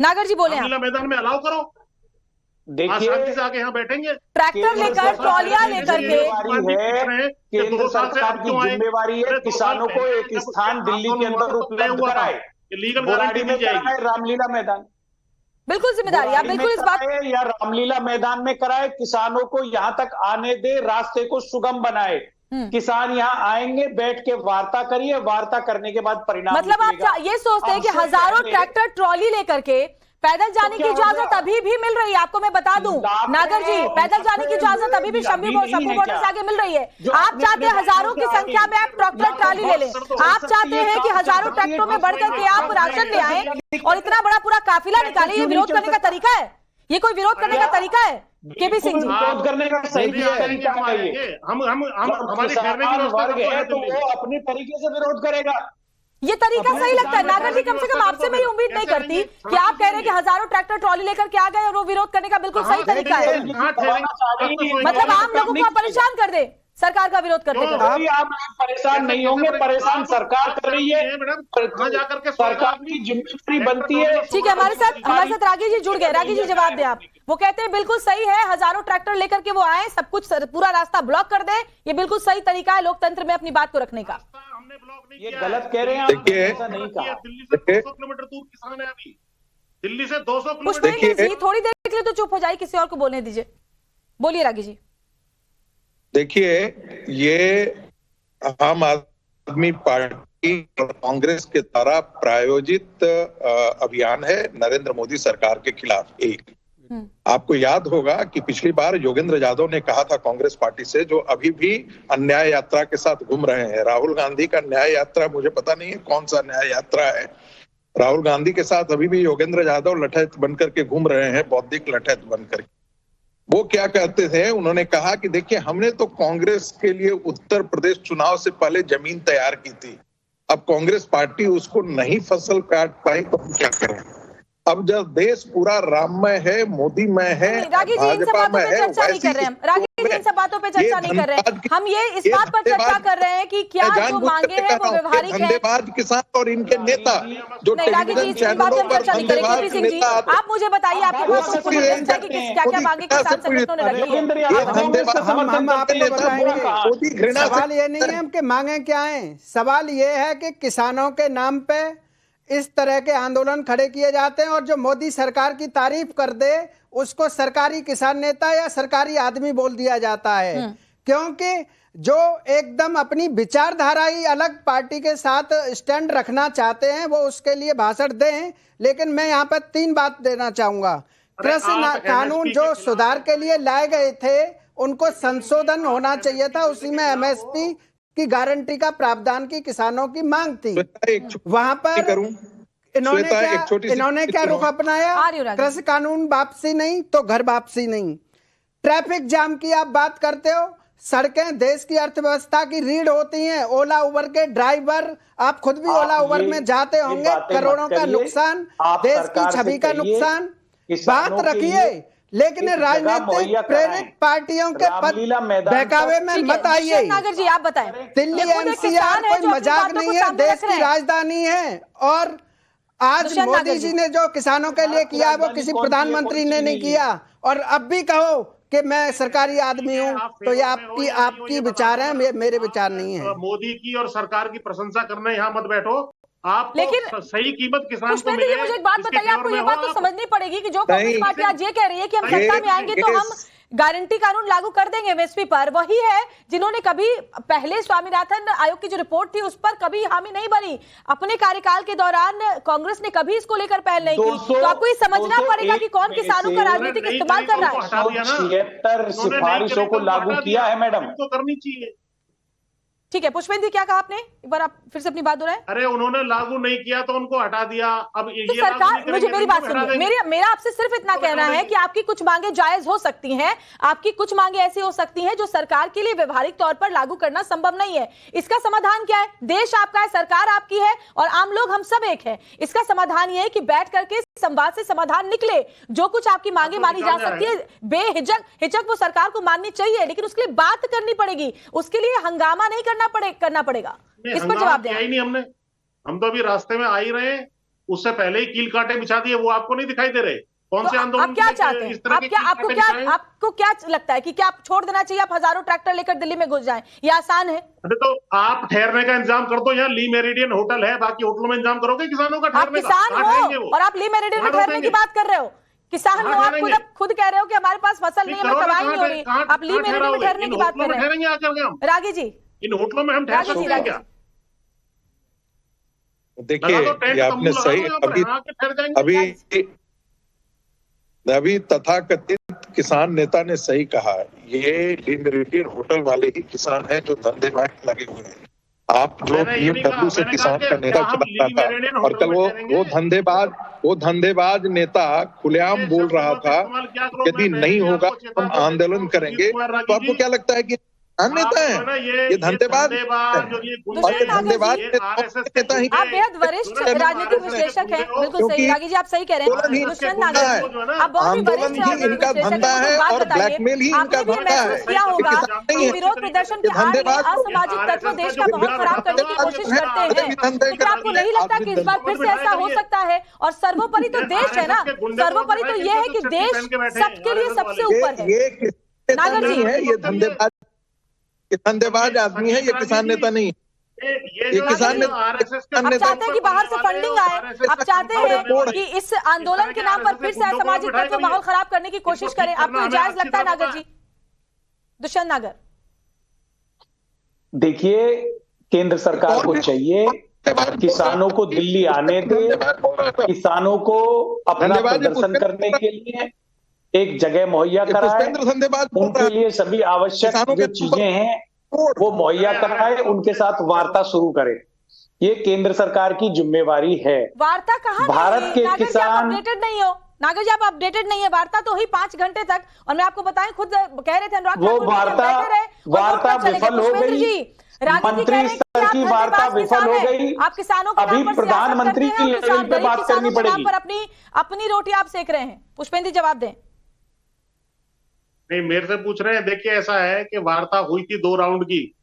नागर जी बोले रामलीला मैदान में अलाउ करो, देखिए शांति से आके यहाँ बैठेंगे। ट्रैक्टर लेकर, ट्रॉलियां लेकर के केंद्र सरकार की जिम्मेवारी है किसानों को एक स्थान दिल्ली के अंदर उपलब्ध कराए, लीगल बुराड़ी गारंटी में दी जाएगी। कराए, रामलीला मैदान बिल्कुल जिम्मेदारी, आप बिल्कुल इस बात या रामलीला मैदान में कराए, किसानों को यहाँ तक आने दे, रास्ते को सुगम बनाए। किसान यहाँ आएंगे, बैठ के वार्ता करिए, वार्ता करने के बाद परिणाम मतलब आप ये सोचते हैं कि हजारों ट्रैक्टर ट्रॉली लेकर के पैदल जाने की इजाजत अभी भी मिल रही है? आपको मैं बता दूं नागर जी, पैदल जाने की इजाजत अभी भी शंभू बॉर्डर से आगे मिल रही है। आप चाहते हैं हजारों की संख्या में आप ट्रैक्टर ट्रॉली ले लें, आप चाहते हैं कि हजारों ट्रैक्टरों में बढ़कर के आप राशन ले आए और इतना बड़ा पूरा काफिला निकाले। ये विरोध करने का तरीका है? ये कोई विरोध करने का तरीका है? केपी सिंह जी, विरोध करने का सही तरीका है। हम हमारी ठहरने की व्यवस्था है तो वो अपने तरीके से विरोध करेगा। ये तरीका सही लगता है? नागर जी, कम से कम आपसे मेरी उम्मीद नहीं करती कि आप कह रहे हैं कि हजारों ट्रैक्टर ट्रॉली लेकर के आ गए और वो विरोध करने का बिल्कुल सही तरीका है। मतलब आम लोगों को आप परेशान कर दे सरकार का विरोध करते करते। आप परेशान नहीं होंगे, परेशान सरकार कर रही है, सरकार की जिम्मेदारी बनती है। ठीक है, हमारे साथ रागी जी जुड़ गए। रागी जी जवाब दें आप। वो कहते हैं बिल्कुल सही है, हजारों ट्रैक्टर लेकर के वो आए, सब कुछ पूरा रास्ता ब्लॉक कर दे, ये बिल्कुल सही तरीका है लोकतंत्र में अपनी बात को रखने का। ये गलत कह रहे हैं आप, ऐसा नहीं कहा। दिल्ली से 200 किलोमीटर दूर किसान है अभी, दिल्ली से 200 किलोमीटर। थोड़ी देर के लिए तो चुप हो जाए, किसी और को बोलने दीजिए। बोलिए रागी जी। देखिए, ये आम आदमी पार्टी और कांग्रेस के द्वारा प्रायोजित अभियान है नरेंद्र मोदी सरकार के खिलाफ। एक आपको याद होगा कि पिछली बार योगेंद्र यादव ने कहा था कांग्रेस पार्टी से, जो अभी भी अन्याय यात्रा के साथ घूम रहे हैं। राहुल गांधी का न्याय यात्रा, मुझे पता नहीं है कौन सा न्याय यात्रा है। राहुल गांधी के साथ अभी भी योगेंद्र यादव लठैत बनकर के घूम रहे हैं, बौद्धिक लठैत बनकर। वो क्या कहते थे, उन्होंने कहा कि देखिए, हमने तो कांग्रेस के लिए उत्तर प्रदेश चुनाव से पहले जमीन तैयार की थी, अब कांग्रेस पार्टी उसको नहीं फसल काट पाई तो हम क्या करें। अब जब देश पूरा राममय है, मोदीमय है, भाजपा में है, इन सब बातों पे चर्चा नहीं कर रहे हैं। हम ये इस बात पर चर्चा कर रहे हैं कि क्या जो मांगे हैं वो व्यवहारिक है। धंधेबाज किसान और इनके नेता जो टेलीविजन चैनलों पर धंधेबाज नेता, आप मुझे बताइए आपके पास क्या क्या मांगे किसान संगठनों ने रखी है? सवाल ये नहीं है कि मांगे क्या है, सवाल ये है कि किसानों के नाम पे इस तरह के आंदोलन खड़े किए जाते हैं और जो मोदी सरकार की तारीफ कर दे उसको सरकारी किसान नेता या सरकारी आदमी बोल दिया जाता है। क्योंकि जो एकदम अपनी विचारधारा ही अलग पार्टी के साथ स्टैंड रखना चाहते हैं वो उसके लिए भाषण दें। लेकिन मैं यहाँ पर 3 बात देना चाहूंगा। कृषि कानून जो सुधार के लिए लाए गए थे उनको संशोधन होना चाहिए था, उसी में MSP की गारंटी का प्रावधान की किसानों की मांग थी। वहां पर इन्होंने क्या रुख अपनाया? कृषि कानून वापसी नहीं तो घर वापसी नहीं। ट्रैफिक जाम की आप बात करते हो, सड़कें देश की अर्थव्यवस्था की रीढ़ होती हैं। ओला उबर के ड्राइवर, आप खुद भी ओला उबर में जाते होंगे, करोड़ों का नुकसान, देश की छवि का नुकसान। बात रखिए, लेकिन राजनीतिक प्रेरित पार्टियों के बहकावे में मत आइए। नागर जी आप बताएं। दिल्ली NCR कोई मजाक नहीं है, देश की राजधानी है। और आज मोदी जी ने जो किसानों के लिए किया वो किसी प्रधानमंत्री ने नहीं किया। और अब भी कहो कि मैं सरकारी आदमी हूँ तो ये आपकी विचार है, मेरे विचार नहीं है। मोदी की और सरकार की प्रशंसा करने यहाँ मत बैठो आप। लेकिन सही कीमत किसान को मिले। मुझे एक बात बताइए, आपको ये बात तो समझनी पड़ेगी कि जो कांग्रेस पार्टी आज ये कह रही है कि हम सत्ता में आएंगे तो हम गारंटी कानून लागू कर देंगे MSP पर, वही है जिन्होंने कभी पहले स्वामीनाथन आयोग की जो रिपोर्ट थी उस पर कभी हामी नहीं भरी। अपने कार्यकाल के दौरान कांग्रेस ने कभी इसको लेकर पहल नहीं की। तो आपको ये समझना पड़ेगा कि कौन किसानों का राजनीतिक इस्तेमाल कर रहा है। 76 सिफारिशों को लागू किया है मैडम, तो करनी चाहिए। ठीक है, पुष्पेंद्र क्या कहा आपने? एक बार आप फिर से अपनी बात दोहराएं। अरे उन्होंने लागू नहीं किया तो उनको हटा दिया। अब तो ये सरकार, मुझे मेरी बात सुनिए, मेरा आपसे सिर्फ इतना कहना है कि आपकी कुछ मांगे जायज हो सकती हैं, आपकी कुछ मांगे ऐसी हो सकती हैं जो सरकार के लिए व्यवहारिक तौर पर लागू करना संभव नहीं है। इसका समाधान क्या है? देश आपका है, सरकार आपकी है और आम लोग हम सब एक है। इसका समाधान यह है कि बैठ करके संवाद से समाधान निकले। जो कुछ आपकी मांगे मानी जा सकती है बेहिचक वो सरकार को माननी चाहिए, लेकिन उसके लिए बात करनी पड़ेगी, उसके लिए हंगामा नहीं करना पड़ेगा। इस पर जवाब दें। नहीं, हम तो अभी रास्ते में आ ही रहे हैं। उससे पहले ही कील कांटे बिछा दिए, वो आपको नहीं दिखाई दे रहे? कौन से आंदोलन आप क्या चाहते हैं? इस तरह के कील कांटे बिछाए? आपको क्या लगता है कि क्या आप छोड़ देना चाहिए, आप हजारों ट्रैक्टर लेकर दिल्ली में घुस जाएं? ये आसान है? अरे तो आप ठहरने का इंतजाम कर दो, यहाँ ली मेरिडियन होटल है, बाकी होटलों में इंतजाम करोगे किसानों का आप ठहरने का? किसान कहाँ ठहरेंगे हो वो? और आप ली मेरिडियन में ठहरने की बात कर रहे हो? किसान हो आप, खुद कह रहे हो कि हमारे पास फसल नहीं है, हमें तबाही नहीं हो रही, आप ली मेरिडियन में ठहरने की बात कर रहे हैं। आकर हम रागी जी, इन होटलों में हम ठहर सकते हैं क्या? देखिए, ये आपने सही अभी तथाकथित किसान नेता ने सही कहा, ये ली मेरिडियन होटल वाले ही किसान हैं जो धंधे में लगे हुए हैं। आप जो BMW से किसान का नेता चला था और कल वो धंधेबाज नेता खुलेआम बोल रहा था यदि नहीं होगा तो हम आंदोलन करेंगे, तो आपको क्या लगता है कि नेता है ये धंधेबाज नेता ही? आप बेहद वरिष्ठ राजनीतिक विश्लेषक हैं, बिल्कुल सही रागी जी, आप सही कह रहे हैं। दुष्यंत नागर आप बहुत ही वरिष्ठ इनका धंधा है और ब्लैकमेल ही इनका धंधा है। किया होगा कि विरोध प्रदर्शन के आड़ में असामाजिक तत्व देश का बहुत खराब करने की कोशिश करते हैं, लेकिन आपको नहीं लगता कि इस बार फिर से ऐसा हो सकता है? और सर्वोपरि तो देश है ना, सर्वोपरि तो ये है कि देश सबके लिए सबसे ऊपर है। नागर जी है, ये धंधेबाज आदमी है, ये किसान नेता नहीं। ये किसान नेता आप चाहते हैं कि बाहर से फंडिंग आए, आप चाहते हैं कि इस आंदोलन के नाम पर फिर से असामाजिक तत्व माहौल खराब करने की कोशिश करें, आपको जायज लगता है नागर जी? दुष्यंत नागर, देखिए, केंद्र सरकार को चाहिए किसानों को दिल्ली आने दे, किसानों को अपना प्रदर्शन करने के लिए एक जगह मुहैया कराए, उनके लिए सभी आवश्यक जो चीजें हैं वो मुहैया कराए, उनके साथ वार्ता शुरू करे। ये केंद्र सरकार की जिम्मेवारी है। वार्ता कहाँ? भारत के किसान अपडेटेड नहीं हो नागर जी, आप अपडेटेड नहीं है। वार्ता तो ही 5 घंटे तक, और मैं आपको बताएं, खुद कह रहे थे अनुराग वो वार्ता विफल हो गई, मंत्री स्तर की वार्ता विफल हो गई। आप किसानों के अभी प्रधानमंत्री की लेवल पे बात करनी पड़ेगी। अपनी रोटी आप सेक रहे हैं। पुष्पेंद्र जी जवाब दें। नहीं, मेरे से पूछ रहे हैं। देखिए, ऐसा है कि वार्ता हुई थी 2 राउंड की।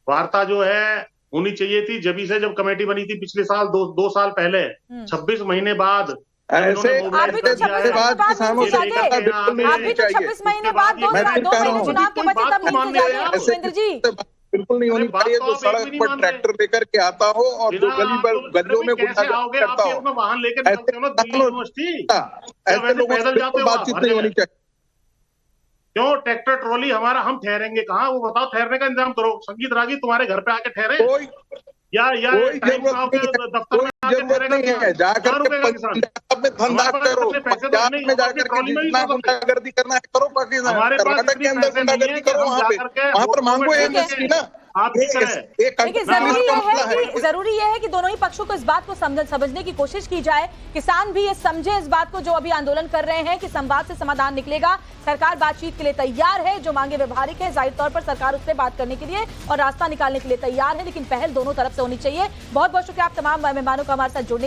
वार्ता जो है होनी चाहिए थी जब कमेटी बनी थी पिछले साल, 2 साल पहले, 26 महीने बाद। ऐसे अभी तो 26 महीने बाद 2 महीने चुनाव के बचे, तब नहीं पुष्पेंद्र जी। बिल्कुल नहीं होनी चाहिए। जो सड़क पर ट्रैक्टर लेकर के आता हो और जो गलियों में गुंडागर्दी करता हो, वाहन लेकर ऐसे लोगों से बातचीत नहीं होनी चाहिए। क्यों ट्रैक्टर ट्रॉली हमारा, हम ठहरेंगे कहाँ? वो बताओ, ठहरने का इंतजाम करो। संगीत रागी तुम्हारे घर पे आके ठहरे या दफ्तर में आके ठहरे नहीं है? जाकर के पंजाब में धंधा करो, पंजाब में जाकर के जितना गुंडागर्दी करना है करो, पाकिस्तान कर्नाटक के अंदर गुंडागर्दी करो, वहाँ पर मांगो एमएसपी ना। जरूरी यह है कि दोनों ही पक्षों को इस बात को समझने की कोशिश की जाए। किसान भी ये समझे इस बात को, जो अभी आंदोलन कर रहे हैं, कि संवाद से समाधान निकलेगा। सरकार बातचीत के लिए तैयार है, जो मांगे व्यवहारिक है, जाहिर तौर पर सरकार उससे बात करने के लिए और रास्ता निकालने के लिए तैयार है, लेकिन पहल दोनों तरफ से होनी चाहिए। बहुत बहुत शुक्रिया आप तमाम मेहमानों का हमारे साथ जुड़ने